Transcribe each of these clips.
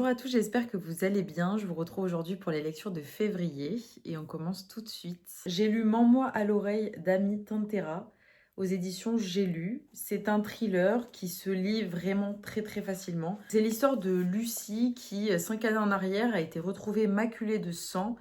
à tous, j'espère que vous allez bien. Je vous retrouve aujourd'hui pour les lectures de février et on commence tout de suite. J'ai lu Mens-moi à l'oreille d'Amy Tantera aux éditions J'ai lu. C'est un thriller qui se lit vraiment très facilement. C'est l'histoire de Lucie qui, 5 années en arrière, a été retrouvée maculée de sang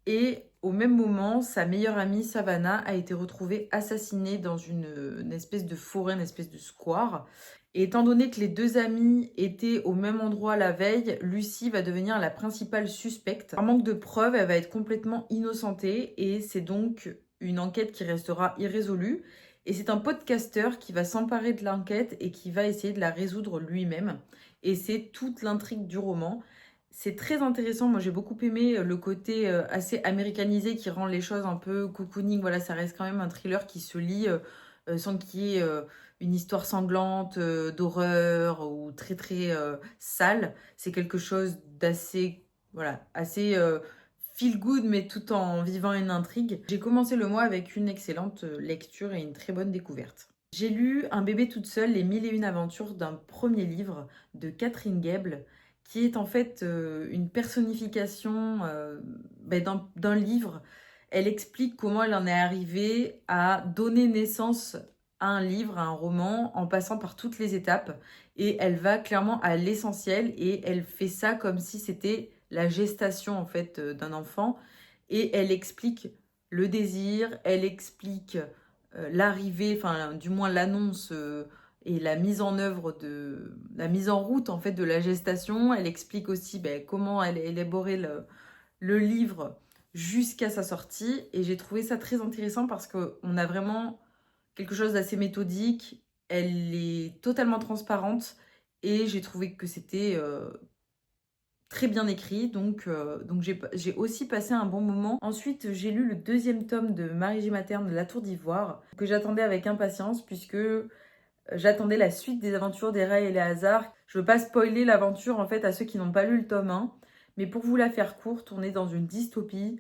et au même moment, sa meilleure amie Savannah a été retrouvée assassinée dans une espèce de forêt, une espèce de square. Et étant donné que les deux amies étaient au même endroit la veille, Lucie va devenir la principale suspecte. Par manque de preuves, elle va être complètement innocentée et c'est donc une enquête qui restera irrésolue. Et c'est un podcasteur qui va s'emparer de l'enquête et qui va essayer de la résoudre lui-même. Et c'est toute l'intrigue du roman. C'est très intéressant. Moi, j'ai beaucoup aimé le côté assez américanisé qui rend les choses un peu cocooning. Voilà, ça reste quand même un thriller qui se lit sans qu'il y ait une histoire sanglante, d'horreur ou très sale. C'est quelque chose d'assez, voilà, assez feel good, mais tout en vivant une intrigue. J'ai commencé le mois avec une excellente lecture et une très bonne découverte. J'ai lu Un bébé toute seule, les mille et une aventures d'un premier livre de Catherine Gable, qui est en fait une personnification d'un livre. Elle explique comment elle en est arrivée à donner naissance à un livre, à un roman, en passant par toutes les étapes. Et elle va clairement à l'essentiel et elle fait ça comme si c'était la gestation en fait d'un enfant. Et elle explique le désir, elle explique l'arrivée, enfin du moins l'annonce et la mise en œuvre la mise en route en fait de la gestation. Elle explique aussi comment elle a élaboré le livre jusqu'à sa sortie. Et j'ai trouvé ça très intéressant parce qu'on a vraiment quelque chose d'assez méthodique. Elle est totalement transparente et j'ai trouvé que c'était très bien écrit. Donc j'ai aussi passé un bon moment. Ensuite, j'ai lu le deuxième tome de Marie-G Materne de La Tour d'Ivoire que j'attendais avec impatience puisque j'attendais la suite des aventures d'Era et Léazard. Je veux pas spoiler l'aventure en fait à ceux qui n'ont pas lu le tome 1, mais pour vous la faire courte, on est dans une dystopie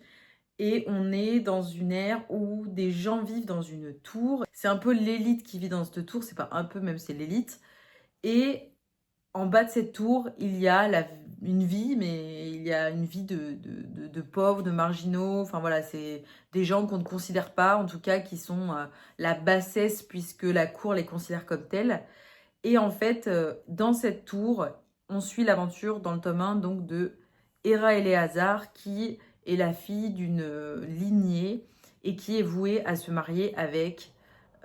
et on est dans une ère où des gens vivent dans une tour. C'est un peu l'élite qui vit dans cette tour, c'est pas un peu, même c'est l'élite. Et en bas de cette tour, il y a une vie, mais il y a une vie de pauvres, de marginaux. Enfin voilà, c'est des gens qu'on ne considère pas, en tout cas, qui sont la bassesse, puisque la cour les considère comme tels. Et en fait, dans cette tour, on suit l'aventure dans le tome 1 donc, de Hera Eleazar, qui est la fille d'une lignée et qui est vouée à se marier avec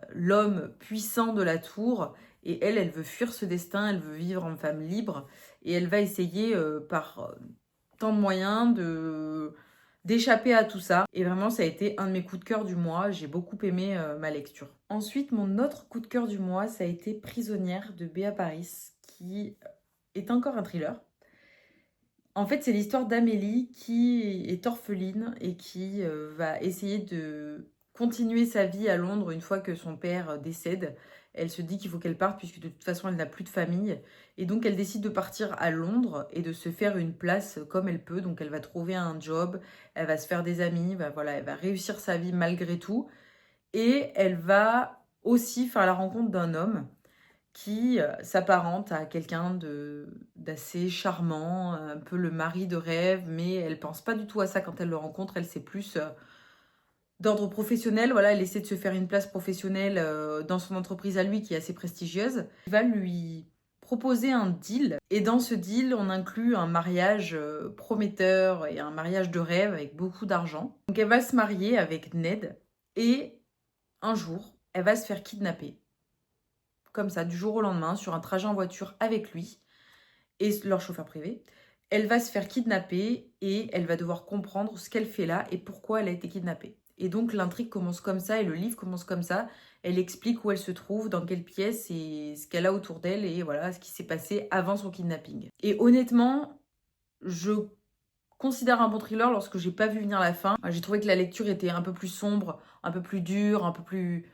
l'homme puissant de la tour. Et elle veut fuir ce destin, elle veut vivre en femme libre. Et elle va essayer par tant de moyens d'échapper à tout ça. Et vraiment, ça a été un de mes coups de cœur du mois. J'ai beaucoup aimé ma lecture. Ensuite, mon autre coup de cœur du mois, ça a été Prisonnière de Béa Paris, qui est encore un thriller. En fait, c'est l'histoire d'Amélie qui est orpheline et qui va essayer de continuer sa vie à Londres une fois que son père décède. Elle se dit qu'il faut qu'elle parte puisque de toute façon elle n'a plus de famille. Et donc elle décide de partir à Londres et de se faire une place comme elle peut. Donc elle va trouver un job, elle va se faire des amis, voilà, elle va réussir sa vie malgré tout. Et elle va aussi faire la rencontre d'un homme qui s'apparente à quelqu'un d'assez charmant, un peu le mari de rêve, mais elle pense pas du tout à ça quand elle le rencontre. Elle, c'est plus d'ordre professionnel. Voilà, elle essaie de se faire une place professionnelle dans son entreprise à lui qui est assez prestigieuse. Il va lui proposer un deal et dans ce deal, on inclut un mariage prometteur et un mariage de rêve avec beaucoup d'argent. Donc elle va se marier avec Ned et un jour, elle va se faire kidnapper comme ça, du jour au lendemain, sur un trajet en voiture avec lui et leur chauffeur privé. Elle va se faire kidnapper et elle va devoir comprendre ce qu'elle fait là et pourquoi elle a été kidnappée. Et donc l'intrigue commence comme ça et le livre commence comme ça. Elle explique où elle se trouve, dans quelle pièce et ce qu'elle a autour d'elle et voilà ce qui s'est passé avant son kidnapping. Et honnêtement, je considère un bon thriller lorsque j'ai pas vu venir la fin. J'ai trouvé que la lecture était un peu plus sombre, un peu plus dure, un peu plus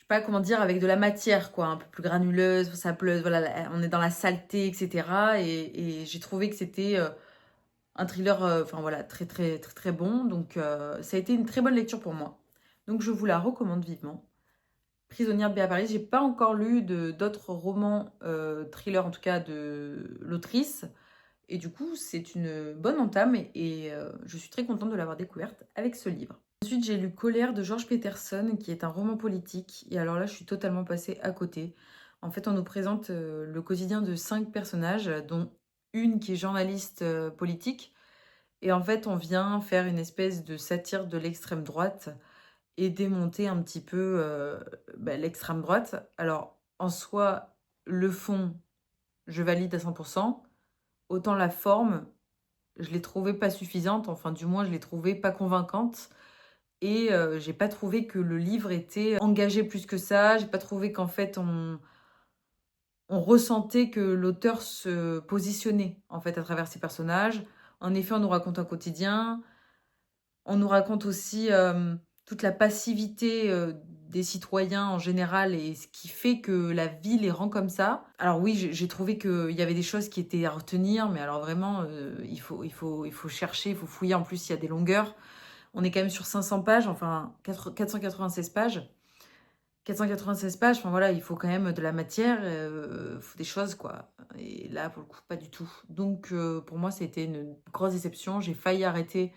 pas comment dire, avec de la matière, quoi, un peu plus granuleuse, ça pleut, voilà, on est dans la saleté, etc. Et j'ai trouvé que c'était un thriller, enfin voilà, très bon. Donc ça a été une très bonne lecture pour moi. Donc je vous la recommande vivement. Prisonnière de Paris. J'ai pas encore lu d'autres romans thrillers, en tout cas de l'autrice. Et du coup, c'est une bonne entame et je suis très contente de l'avoir découverte avec ce livre. Ensuite, j'ai lu Colère de Georges Peterson, qui est un roman politique. Et alors là, je suis totalement passée à côté. En fait, on nous présente le quotidien de 5 personnages, dont une qui est journaliste politique. Et en fait, on vient faire une espèce de satire de l'extrême droite et démonter un petit peu l'extrême droite. Alors, en soi, le fond, je valide à 100%. Autant la forme, je l'ai trouvée pas suffisante. Enfin, du moins, je l'ai trouvée pas convaincante. Et j'ai pas trouvé que le livre était engagé plus que ça. J'ai pas trouvé qu'en fait, on ressentait que l'auteur se positionnait en fait à travers ses personnages. En effet, on nous raconte un quotidien. On nous raconte aussi toute la passivité des citoyens en général et ce qui fait que la vie les rend comme ça. Alors oui, j'ai trouvé qu'il y avait des choses qui étaient à retenir, mais alors vraiment, il faut chercher, il faut fouiller. En plus, il y a des longueurs. On est quand même sur 500 pages, enfin 496 pages. 496 pages, enfin voilà, il faut quand même de la matière, il faut des choses, quoi. Et là, pour le coup, pas du tout. Donc, pour moi, c'était une grosse déception. J'ai failli arrêter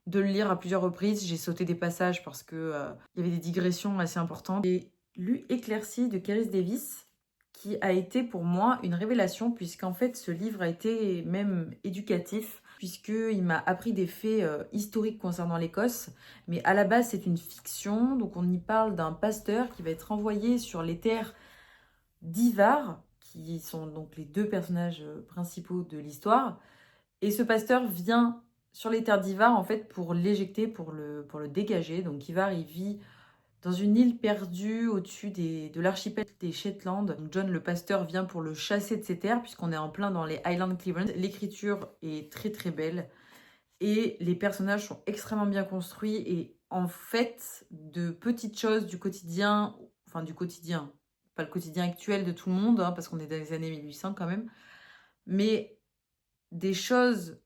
de le lire à plusieurs reprises. J'ai sauté des passages parce que il y avait des digressions assez importantes. J'ai lu Éclaircie de Keris Davis, qui a été pour moi une révélation, puisqu'en fait, ce livre a été même éducatif, puisqu'il m'a appris des faits historiques concernant l'Écosse. Mais à la base, c'est une fiction, donc on y parle d'un pasteur qui va être envoyé sur les terres d'Ivar, qui sont donc les 2 personnages principaux de l'histoire. Et ce pasteur vient sur les terres d'Ivar, en fait, pour l'éjecter, pour le dégager. Donc Ivar, il vit dans une île perdue au-dessus de l'archipel des Shetland. Donc John, le pasteur, vient pour le chasser de ses terres, puisqu'on est en plein dans les Highland Cleveland. L'écriture est très très belle. Et les personnages sont extrêmement bien construits. Et en fait, de petites choses du quotidien, enfin du quotidien, pas le quotidien actuel de tout le monde, hein, parce qu'on est dans les années 1800 quand même, mais des choses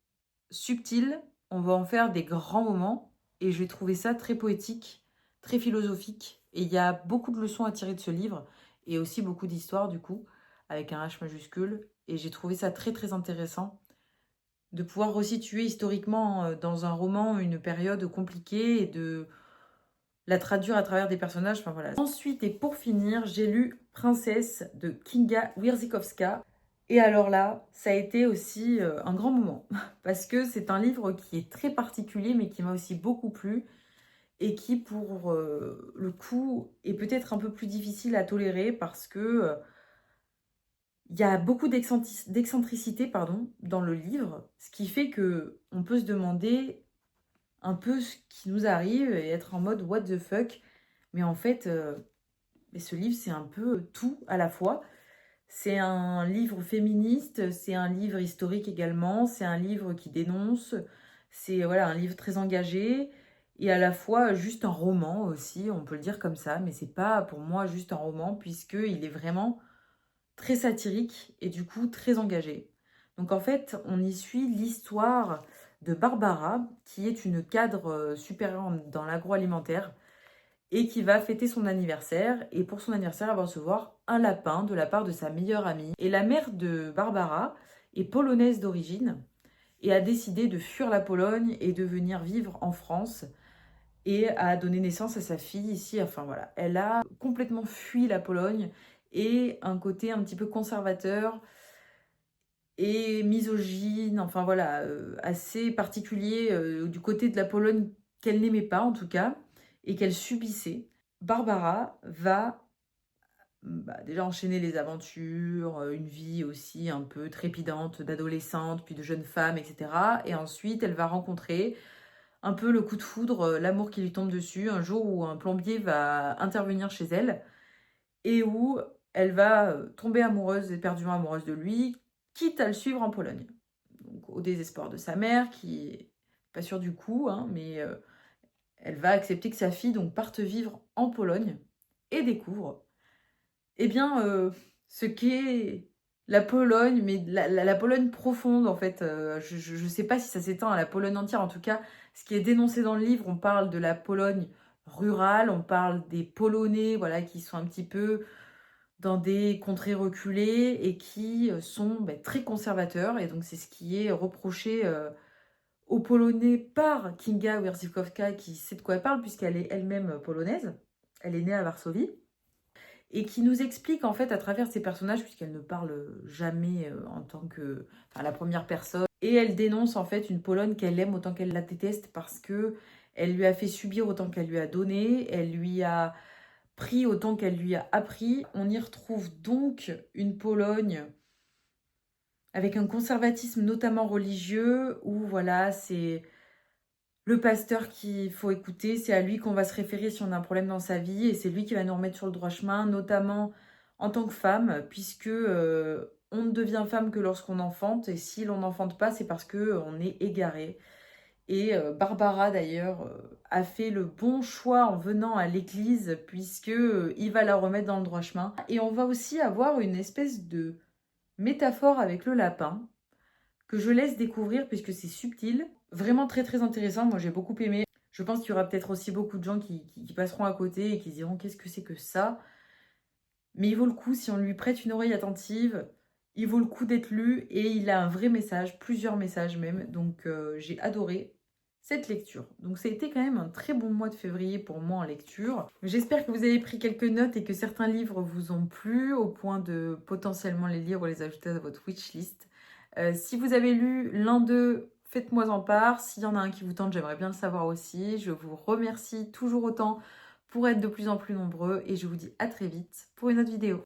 subtil, on va en faire des grands moments et je vais trouver ça très poétique, très philosophique. Et il y a beaucoup de leçons à tirer de ce livre et aussi beaucoup d'histoires du coup, avec un H majuscule. Et j'ai trouvé ça très très intéressant de pouvoir resituer historiquement dans un roman une période compliquée et de la traduire à travers des personnages. Enfin voilà. Ensuite et pour finir, j'ai lu Princesse de Kinga Wierzykowska. Et alors là, ça a été aussi un grand moment, parce que c'est un livre qui est très particulier, mais qui m'a aussi beaucoup plu, et qui, pour le coup, est peut-être un peu plus difficile à tolérer, parce que il y a beaucoup d'excentricité pardon, dans le livre, ce qui fait que on peut se demander un peu ce qui nous arrive et être en mode what the fuck. Mais en fait, mais ce livre, c'est un peu tout à la fois. C'est un livre féministe, c'est un livre historique également, c'est un livre qui dénonce, c'est voilà, un livre très engagé et à la fois juste un roman aussi, on peut le dire comme ça, mais c'est pas pour moi juste un roman puisqu'il est vraiment très satirique et du coup très engagé. Donc en fait, on y suit l'histoire de Barbara, qui est une cadre supérieure dans l'agroalimentaire et qui va fêter son anniversaire. Et pour son anniversaire, elle va recevoir un lapin de la part de sa meilleure amie. Et la mère de Barbara est polonaise d'origine et a décidé de fuir la Pologne et de venir vivre en France et a donné naissance à sa fille ici. Enfin voilà, elle a complètement fui la Pologne et un côté un petit peu conservateur et misogyne, enfin voilà, assez particulier du côté de la Pologne qu'elle n'aimait pas en tout cas et qu'elle subissait. Barbara va déjà enchaîner les aventures, une vie aussi un peu trépidante d'adolescente, puis de jeune femme, etc. Et ensuite, elle va rencontrer un peu le coup de foudre, l'amour qui lui tombe dessus, un jour où un plombier va intervenir chez elle et où elle va tomber amoureuse, éperdument amoureuse de lui, quitte à le suivre en Pologne. Donc, au désespoir de sa mère, qui est pas sûre du coup, hein, mais elle va accepter que sa fille donc parte vivre en Pologne et découvre eh bien, ce qu'est la Pologne, mais la Pologne profonde, en fait. Je sais pas si ça s'étend à la Pologne entière. En tout cas, ce qui est dénoncé dans le livre, on parle de la Pologne rurales, on parle des Polonais, voilà, qui sont un petit peu dans des contrées reculées et qui sont très conservateurs. Et donc, c'est ce qui est reproché aux Polonais par Kinga Wierzykowska, qui sait de quoi elle parle, puisqu'elle est elle-même polonaise. Elle est née à Varsovie. Et qui nous explique, en fait, à travers ses personnages, puisqu'elle ne parle jamais en tant que... Enfin, la première personne. Et elle dénonce, en fait, une Pologne qu'elle aime autant qu'elle la déteste, parce que elle lui a fait subir autant qu'elle lui a donné. Elle lui a pris autant qu'elle lui a appris. On y retrouve donc une Pologne avec un conservatisme notamment religieux, où voilà, c'est le pasteur qu'il faut écouter, c'est à lui qu'on va se référer si on a un problème dans sa vie, et c'est lui qui va nous remettre sur le droit chemin, notamment en tant que femme, puisque on ne devient femme que lorsqu'on enfante, et si l'on n'enfante pas, c'est parce qu'on est égaré. Et Barbara, d'ailleurs, a fait le bon choix en venant à l'église, puisque il va la remettre dans le droit chemin. Et on va aussi avoir une espèce de métaphore avec le lapin, que je laisse découvrir, puisque c'est subtil. Vraiment très très intéressant, moi j'ai beaucoup aimé. Je pense qu'il y aura peut-être aussi beaucoup de gens qui passeront à côté et qui se diront qu'est-ce que c'est que ça. Mais il vaut le coup, si on lui prête une oreille attentive, il vaut le coup d'être lu, et il a un vrai message, plusieurs messages même. Donc j'ai adoré cette lecture. Donc ça a été quand même un très bon mois de février pour moi en lecture. J'espère que vous avez pris quelques notes et que certains livres vous ont plu, au point de potentiellement les lire ou les ajouter à votre wishlist. Si vous avez lu l'un d'eux, faites-moi en part. S'il y en a un qui vous tente, j'aimerais bien le savoir aussi. Je vous remercie toujours autant pour être de plus en plus nombreux, et je vous dis à très vite pour une autre vidéo.